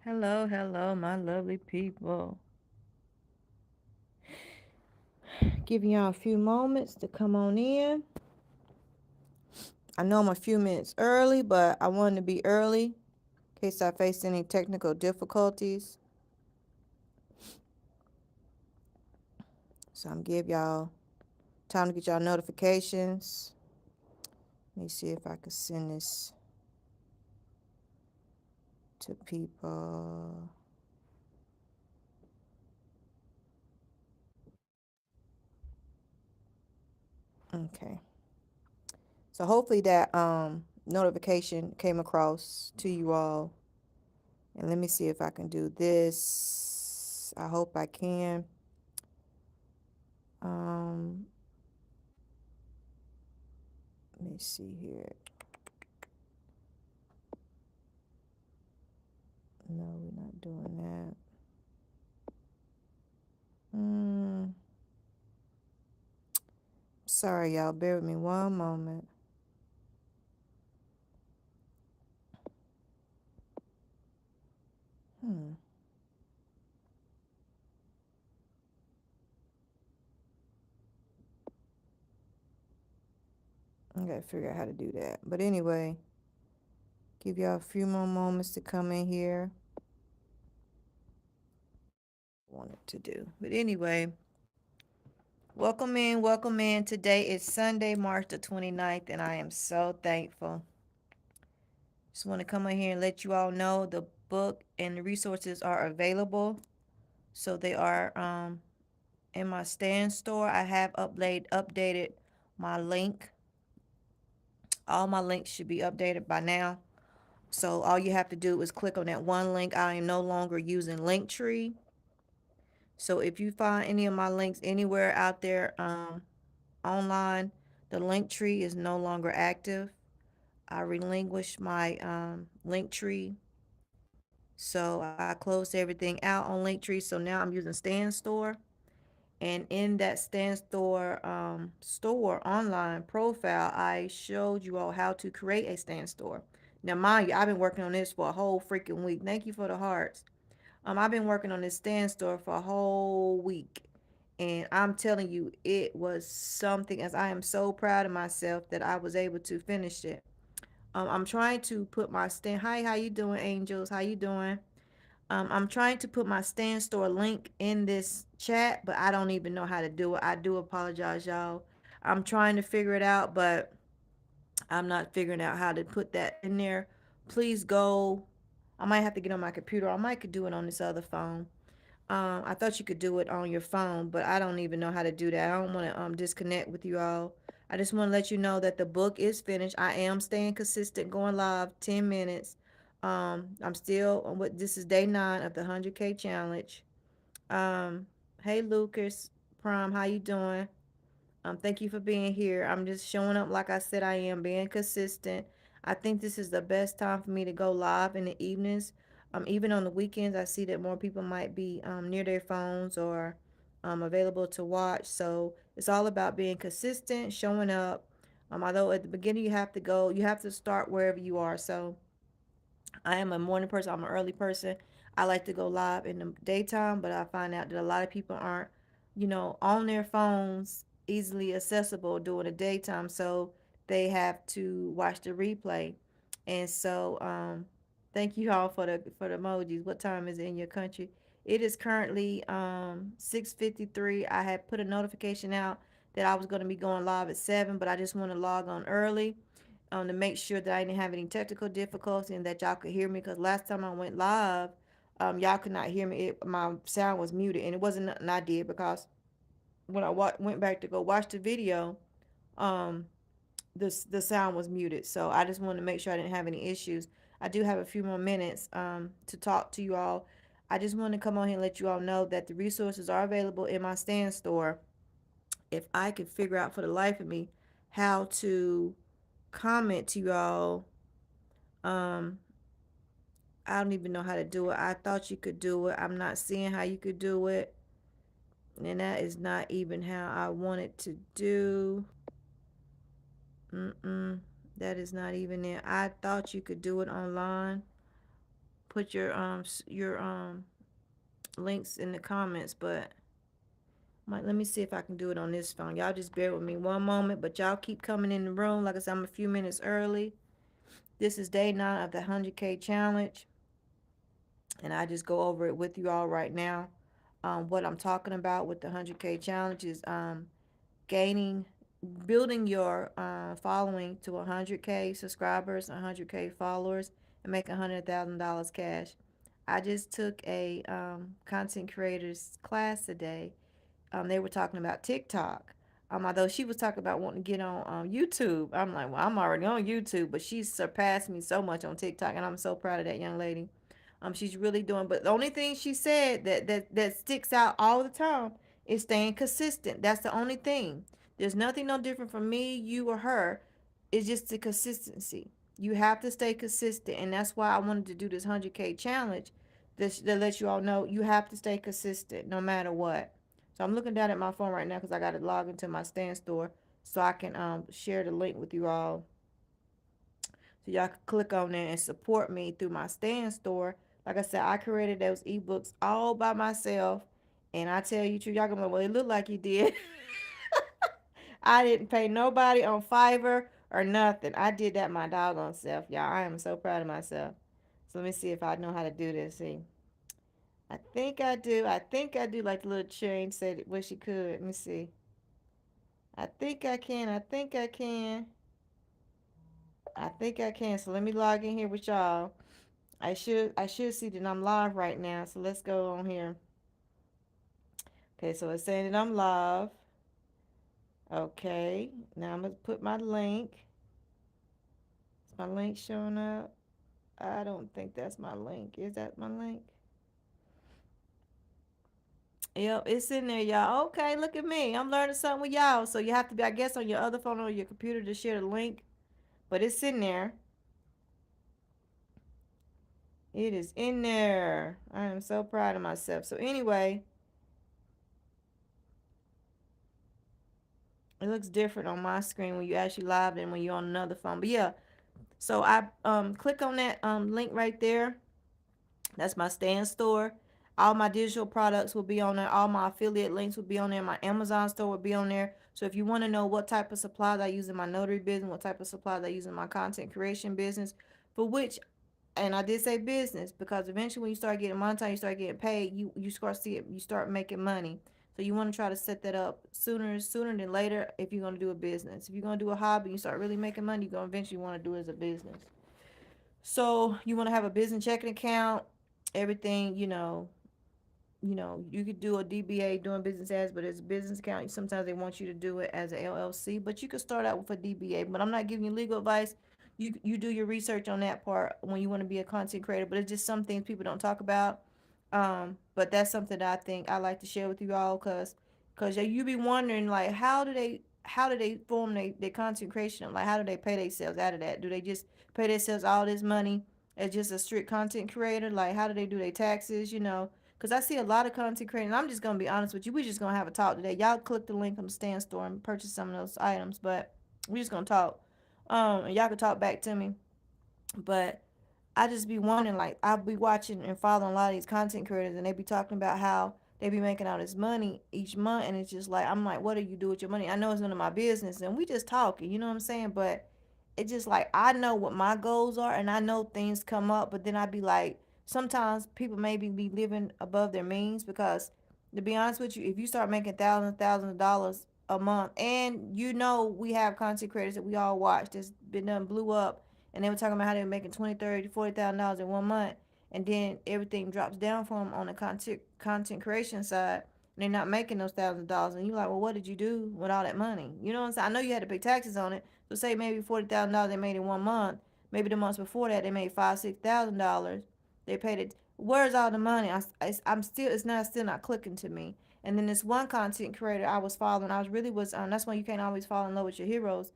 Hello, hello, my lovely people. Giving y'all a few moments to come on in. I know I'm a few minutes early, but I wanted to be early in case I face any technical difficulties. So I'm give y'all time to get y'all notifications. Let me see if I can send this to people. Okay. So hopefully that notification came across to you all. And let me see if I can do this. I hope I can. Um, Let me see here. No, we're not doing that. Sorry, y'all. Bear with me one moment. Hmm. I gotta figure out how to do that. But anyway, give y'all a few more moments to come in here. Wanted to do. But anyway, welcome in, welcome in. Today is Sunday, March the 29th, and I am so thankful. Just want to come in here and let you all know the book and the resources are available. So they are in my stand store. I have updated my link. All my links should be updated by now. So all you have to do is click on that one link. I am no longer using Linktree. So if you find any of my links anywhere out there online, the Linktree is no longer active. I relinquished my Linktree. So I closed everything out on Linktree. So now I'm using Stand Store. And in that Stand Store store online profile, I showed you all how to create a Stand Store. Now, mind you, I've been working on this for a whole freaking week. Thank you for the hearts. I've been working on this Stand Store for a whole week. And I'm telling you, it was something, as I am so proud of myself that I was able to finish it. I'm trying to put my stand. Hi, how you doing, angels? How you doing? I'm trying to put my stand store link in this chat, but I don't even know how to do it. I do apologize, y'all. I'm trying to figure it out, but I'm not figuring out how to put that in there. Please go. I might have to get on my computer. I might could do it on this other phone. I thought you could do it on your phone, but I don't even know how to do that. I don't want to disconnect with you all. I just want to let you know that the book is finished. I am staying consistent, going live 10 minutes. I'm still on what this is day 9 of the 100K challenge. Hey Lucas, Prime, how you doing? Thank you for being here. I'm just showing up like I said I am, being consistent. I think this is the best time for me to go live in the evenings. Even on the weekends, I see that more people might be near their phones or available to watch. So it's all about being consistent, showing up. Although at the beginning you have to start wherever you are. So I am a morning person. I'm an early person. I like to go live in the daytime, but I find out that a lot of people aren't, on their phones easily accessible during the daytime, so they have to watch the replay. And so, thank you all for the emojis. What time is it in your country? It is currently 6:53. I had put a notification out that I was going to be going live at 7, but I just want to log on early to make sure that I didn't have any technical difficulty and that y'all could hear me. Because last time I went live, y'all could not hear me. My sound was muted, and it wasn't nothing I did because when I went back to go watch the video, um, the sound was muted. So I just wanted to make sure I didn't have any issues. I do have a few more minutes to talk to you all. I just want to come on here and let you all know that the resources are available in my stand store. If I could figure out for the life of me how to comment to y'all. Um, I don't even know how to do it. I thought you could do it. I'm not seeing how you could do it. And that is not even how I wanted to do. Mm-mm. That is not even it. I thought you could do it online. put your links in the comments, but let me see if I can do it on this phone. Y'all just bear with me one moment, but y'all keep coming in the room. Like I said, I'm a few minutes early. This is day 9 of the 100K challenge, and I just go over it with you all right now. What I'm talking about with the 100K challenge is gaining, building your following to 100K subscribers, 100K followers, and make $100,000 cash. I just took a content creators class today. They were talking about TikTok. Although she was talking about wanting to get on YouTube. I'm like, well, I'm already on YouTube, but she's surpassed me so much on TikTok, and I'm so proud of that young lady. She's really doing. But the only thing she said that sticks out all the time is staying consistent. That's the only thing. There's nothing no different from me, you, or her. It's just the consistency. You have to stay consistent, and that's why I wanted to do this 100K challenge. This that lets you all know you have to stay consistent no matter what. So I'm looking down at my phone right now because I got to log into my stand store so I can share the link with you all. So y'all can click on there and support me through my stand store. Like I said, I created those ebooks all by myself. And I tell you, true, y'all gonna be like, well, it looked like you did. I didn't pay nobody on Fiverr or nothing. I did that my doggone self, y'all. I am so proud of myself. So let me see if I know how to do this. See, I think I do. I think I do like the little chain said it wish she could. Let me see. I think I can. I think I can. I think I can. So let me log in here with y'all. I should see that I'm live right now. So let's go on here. Okay, so it's saying that I'm live. Okay. Now I'm gonna put my link. Is my link showing up? I don't think that's my link. Is that my link? Yep, it's in there, y'all. Okay, look at me. I'm learning something with y'all. So you have to be, I guess, on your other phone or your computer to share the link. But it's in there. It is in there. I am so proud of myself. So anyway, it looks different on my screen when you actually live than when you're on another phone. But yeah, so I click on that link right there. That's my stand store. All my digital products will be on there. All my affiliate links will be on there. My Amazon store will be on there. So if you want to know what type of supplies I use in my notary business, what type of supplies I use in my content creation business, for which, and I did say business because eventually when you start getting monetized, you start getting paid, you start see it, you start making money. So you want to try to set that up sooner than later if you're going to do a business. If you're going to do a hobby, you start really making money, you're going to eventually want to do it as a business. So you want to have a business checking account, everything, you could do a DBA doing business as, but as a business account, sometimes they want you to do it as a LLC, but you could start out with a DBA. But I'm not giving you legal advice. You do your research on that part when you want to be a content creator. But it's just some things people don't talk about. But that's something that I think I like to share with you all, cause you be wondering like how do they form their content creation? Like how do they pay themselves out of that? Do they just pay themselves all this money as just a strict content creator? Like how do they do their taxes? Because I see a lot of content creators, and I'm just going to be honest with you. We're just going to have a talk today. Y'all click the link on the stand store and purchase some of those items, but we're just going to talk. And y'all can talk back to me. But I just be wondering, like, I'll be watching and following a lot of these content creators, and they be talking about how they be making all this money each month, and it's just like, I'm like, what do you do with your money? I know it's none of my business, and we just talking, you know what I'm saying? But it's just like, I know what my goals are, and I know things come up, but then I be like, sometimes people maybe be living above their means because, to be honest with you, if you start making thousands of dollars a month, and we have content creators that we all watch that's been done blew up, and they were talking about how they were making 20, 30, $40,000 in 1 month, and then everything drops down for them on the content creation side, and they're not making those $1,000, and you're like, well, what did you do with all that money? You know what I'm saying? I know you had to pay taxes on it, so say maybe $40,000 they made in 1 month, maybe the months before that they made $5,000, $6,000, they paid it. Where's all the money? I'm still, it's still not clicking to me. And then this one content creator I was following, I was really was that's why you can't always fall in love with your heroes.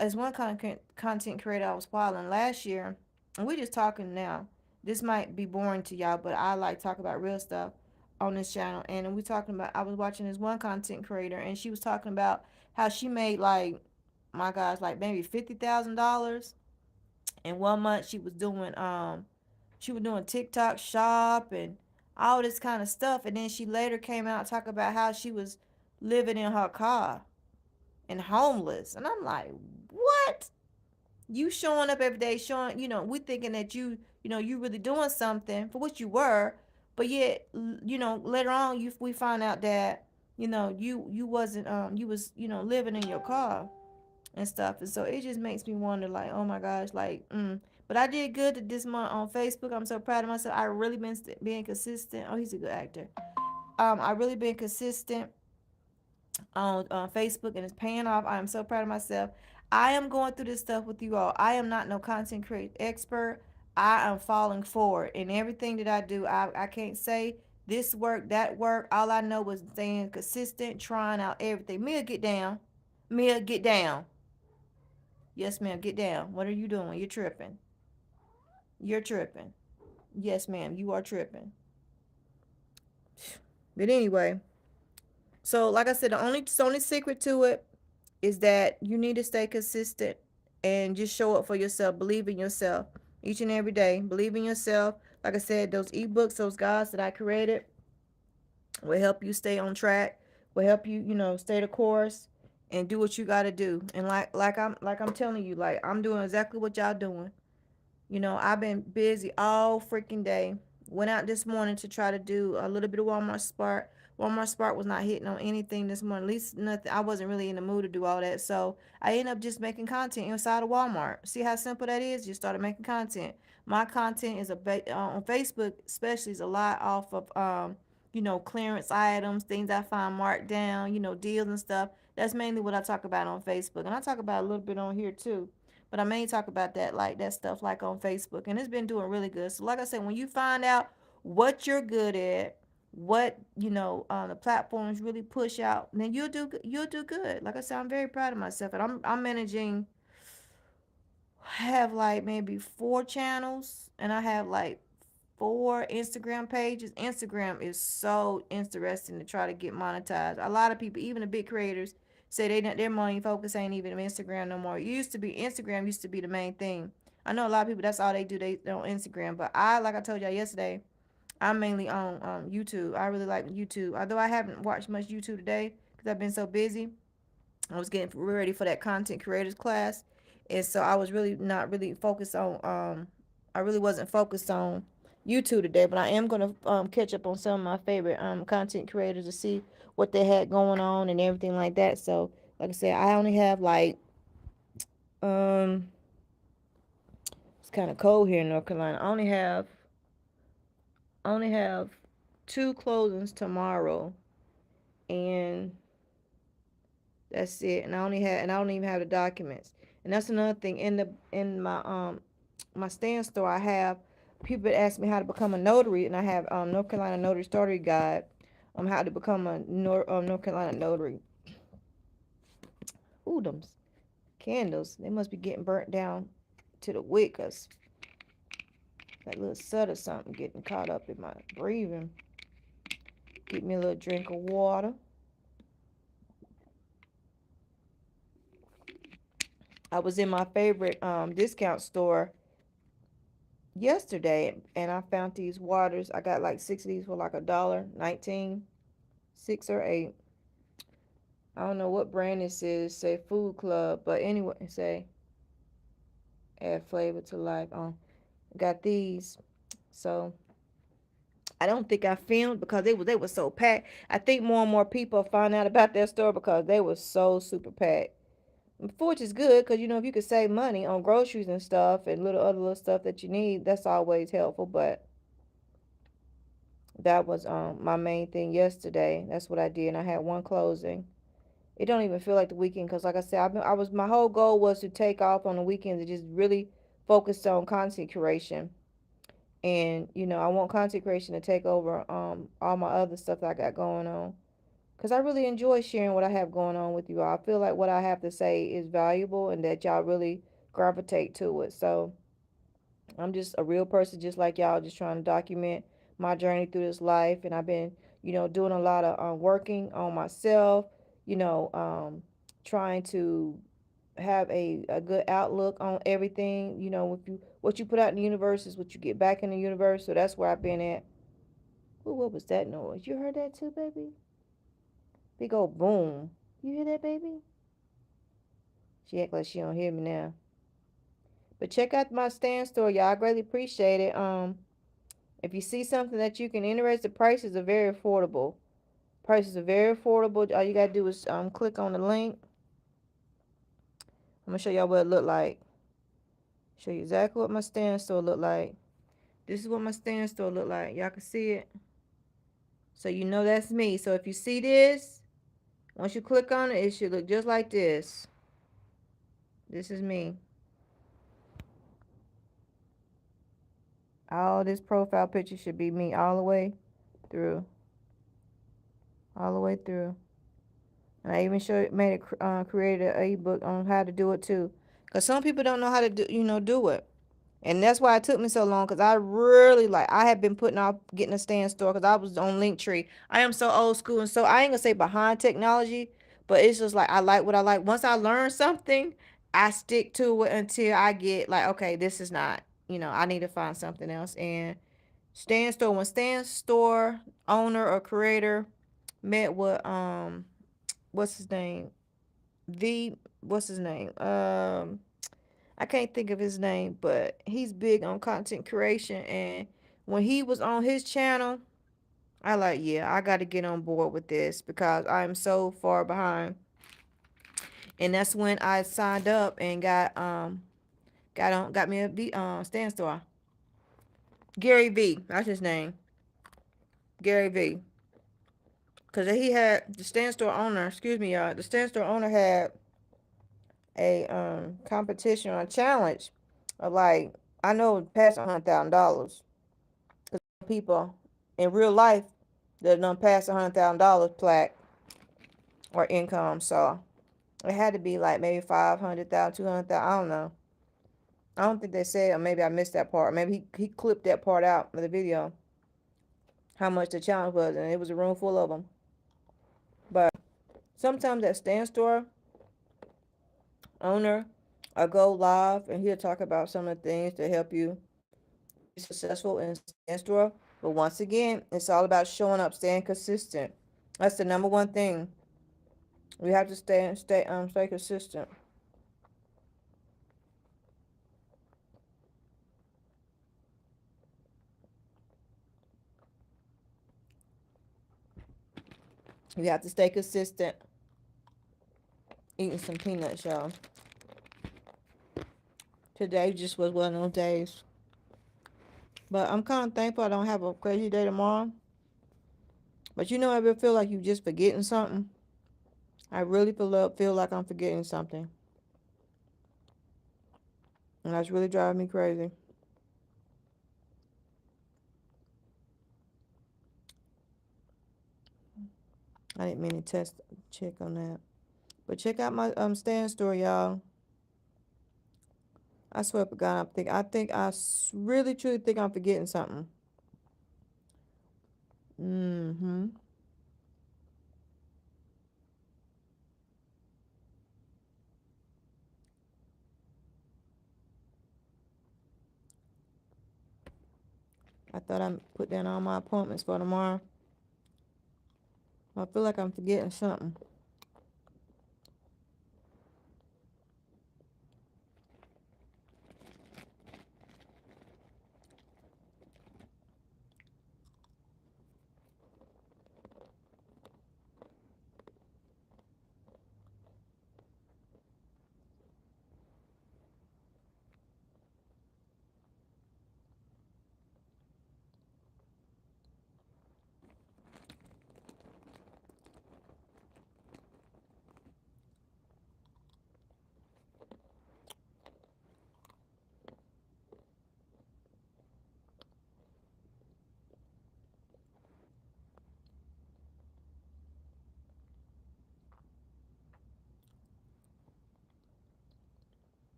As one content creator I was following last year, and we just talking now. This might be boring to y'all, but I like talk about real stuff on this channel. And we talking about, I was watching this one content creator, and she was talking about how she made like, my gosh, like maybe $50,000 in 1 month. She was doing she was doing TikTok shop and all this kind of stuff. And then she later came out and talk about how she was living in her car and homeless. And I'm like, what? You showing up every day, showing, we thinking that you really doing something for what you were, but yet, later on, we find out that, you wasn't, you was, living in your car and stuff. And so it just makes me wonder, like, oh my gosh, like, But I did good this month on Facebook. I'm so proud of myself. I really been being consistent. Oh, he's a good actor. I really been consistent on Facebook, and it's paying off. I am so proud of myself. I am going through this stuff with you all. I am not no content creator expert. I am falling forward in everything that I do. I can't say this work, that work. All I know is staying consistent, trying out everything. Mia, get down. Mia, get down. Yes, ma'am, get down. What are you doing? You're tripping. You're tripping. Yes, ma'am, you are tripping. But anyway, so like I said, the only secret to it is that you need to stay consistent and just show up for yourself. Believe in yourself each and every day. Believe in yourself. Like I said, those ebooks, those guides that I created will help you stay on track, will help you, stay the course and do what you got to do. And like I'm telling you, like I'm doing exactly what y'all doing. I've been busy all freaking day. Went out this morning to try to do a little bit of Walmart Spark. Walmart Spark was not hitting on anything this morning. At least nothing. I wasn't really in the mood to do all that. So I ended up just making content inside of Walmart. See how simple that is? Just started making content. My content is on Facebook, especially, is a lot off of clearance items, things I find marked down, deals and stuff. That's mainly what I talk about on Facebook, and I talk about a little bit on here too. But I mainly talk about that, like that stuff, like on Facebook, and it's been doing really good. So, like I said, when you find out what you're good at, what the platforms really push out, then you'll do good. Like I said, I'm very proud of myself, and I'm managing. I have like maybe 4 channels, and I have like 4 Instagram pages. Instagram is so interesting to try to get monetized. A lot of people, even the big creators, say their money focus ain't even on Instagram no more. It used to be Instagram used to be the main thing. I know a lot of people that's all they do, they on Instagram. But like I told y'all yesterday, I'm mainly on YouTube. I really like YouTube. Although I haven't watched much YouTube today because I've been so busy. I was getting ready for that content creators class, and so I was really not really focused on. I really wasn't focused on YouTube today, but I am gonna catch up on some of my favorite content creators to see what they had going on and everything like that. So, like I said, I only have like um, it's kind of cold here in North Carolina. I only have 2 closings tomorrow, and that's it. And I don't even have the documents. And that's another thing. In my stand store, I have people that ask me how to become a notary, and I have North Carolina Notary Starter Guide, how to become a North Carolina notary. Ooh, them candles, they must be getting burnt down to the wick, 'cause that little soot or something getting caught up in my breathing. Get me a little drink of water. I was in my favorite discount store yesterday, and I found these waters. I got like 6 of these for like $1.19, 6 or 8. I don't know what brand this is. Say Food Club, but anyway, say add flavor to life. Got these. So I don't think I filmed because they were so packed. I think more and more people find out about that store because they were so super packed. Which is good because if you could save money on groceries and stuff and little stuff that you need, that's always helpful. But that was my main thing yesterday. That's what I did, and I had one closing. It don't even feel like the weekend because, like I said, my whole goal was to take off on the weekends and just really focus on content creation. And I want content creation to take over all my other stuff that I got going on. Because I really enjoy sharing what I have going on with you all. I feel like what I have to say is valuable and that y'all really gravitate to it. So I'm just a real person, just like y'all, just trying to document my journey through this life. And I've been, doing a lot of working on myself, you know, trying to have a good outlook on everything. You know, if you what you put out in the universe is what you get back in the universe. So that's where I've been at. Ooh, what was that noise? You heard that too, baby? Big old boom. You hear that, baby? She act like she don't hear me now. But check out my stand store, y'all. I greatly appreciate it. If you see something that you can interest, the prices are very affordable. Prices are very affordable. All you gotta do is click on the link. I'm gonna show y'all what it look like. Show you exactly what my stand store look like. This is what my stand store look like. Y'all can see it. So you know that's me. So if you see this, once you click on it, it should look just like this. This is me. All this profile picture should be me all the way through. All the way through. And I even created an ebook on how to do it too. Cause some people don't know how to do it. And that's why it took me so long. Cause I really I had been putting off getting a stand store. Cause I was on Linktree. I am so old school, and so I ain't gonna say behind technology, but it's just like I like what I like. Once I learn something, I stick to it until I get like, okay, this is not. I need to find something else. And stand store, when stand store owner or creator met with what's his name? What's his name? I can't think of his name, but he's big on content creation. And when he was on his channel, I like, yeah, I got to get on board with this because I'm so far behind. And that's when I signed up and got me a stand store. Gary V, that's his name. Gary V. Cause he had the stand store owner. Excuse me, y'all. The stand store owner had a competition or a challenge of like, I know past $100,000. People in real life that done past $100,000 plaque or income. So it had to be like maybe 500,000, 200,000. I don't know. I don't think they said, or maybe I missed that part. Maybe he clipped that part out of the video, how much the challenge was, and it was a room full of them. But sometimes that stand store owner, I go live and he'll talk about some of the things to help you be successful in stand store. But once again, it's all about showing up, staying consistent. That's the number one thing. We have to stay consistent. We have to stay consistent. Eating some peanuts, y'all. Today just was one of those days. But I'm kind of thankful I don't have a crazy day tomorrow. But I ever feel like you just forgetting something? I really feel like I'm forgetting something. And that's really driving me crazy. I didn't mean to check on that. But check out my stand store, y'all. I swear to God, really truly think I'm forgetting something. Mm-hmm. I thought I put down all my appointments for tomorrow. I feel like I'm forgetting something.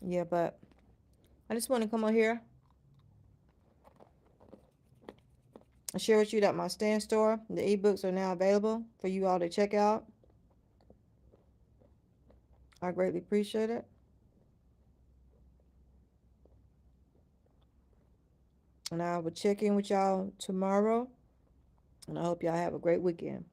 Yeah, but I just want to come on here I share with you that my stand store, the ebooks are now available for you all to check out. I greatly appreciate it. And I will check in with y'all tomorrow. And I hope y'all have a great weekend.